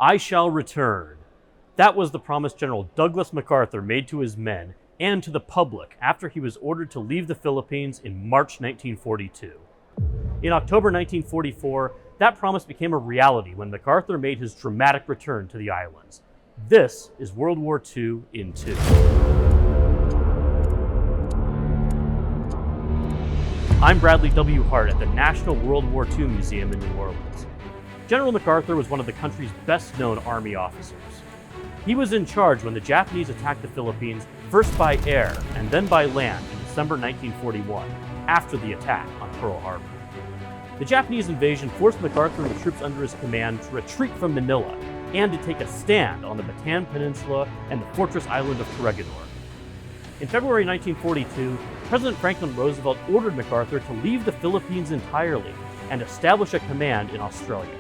"I shall return." That was the promise General Douglas MacArthur made to his men and to the public after he was ordered to leave the Philippines in March 1942. In October 1944, that promise became a reality when MacArthur made his dramatic return to the islands. This is World War II in 2. I'm Bradley W. Hart at the National World War II Museum in New Orleans. General MacArthur was one of the country's best-known Army officers. He was in charge when the Japanese attacked the Philippines, first by air and then by land in December 1941, after the attack on Pearl Harbor. The Japanese invasion forced MacArthur and the troops under his command to retreat from Manila and to take a stand on the Bataan Peninsula and the fortress island of Corregidor. In February 1942, President Franklin Roosevelt ordered MacArthur to leave the Philippines entirely and establish a command in Australia.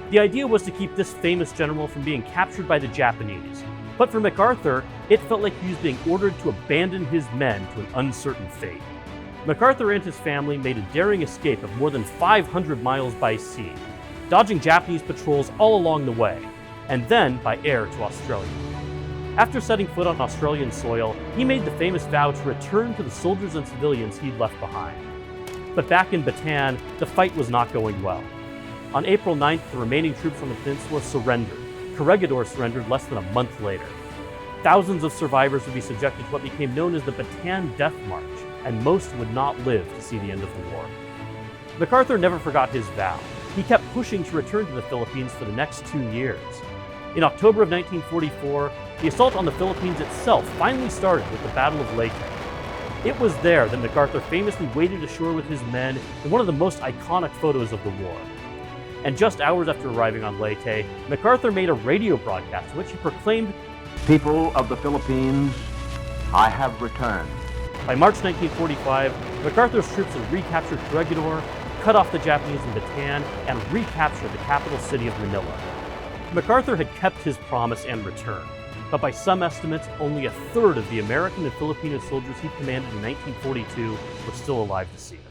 The idea was to keep this famous general from being captured by the Japanese, but for MacArthur, it felt like he was being ordered to abandon his men to an uncertain fate. MacArthur and his family made a daring escape of more than 500 miles by sea, dodging Japanese patrols all along the way, and then by air to Australia. After setting foot on Australian soil, he made the famous vow to return to the soldiers and civilians he'd left behind. But back in Bataan, the fight was not going well. On April 9th, the remaining troops on the peninsula surrendered. Corregidor surrendered less than a month later. Thousands of survivors would be subjected to what became known as the Bataan Death March, and most would not live to see the end of the war. MacArthur never forgot his vow. He kept pushing to return to the Philippines for the next 2 years. In October of 1944, the assault on the Philippines itself finally started with the Battle of Leyte. It was there that MacArthur famously waded ashore with his men in one of the most iconic photos of the war. And just hours after arriving on Leyte, MacArthur made a radio broadcast in which he proclaimed, "People of the Philippines, I have returned." By March 1945, MacArthur's troops had recaptured Corregidor, cut off the Japanese in Bataan, and recaptured the capital city of Manila. MacArthur had kept his promise and returned, but by some estimates, only a third of the American and Filipino soldiers he commanded in 1942 were still alive to see it.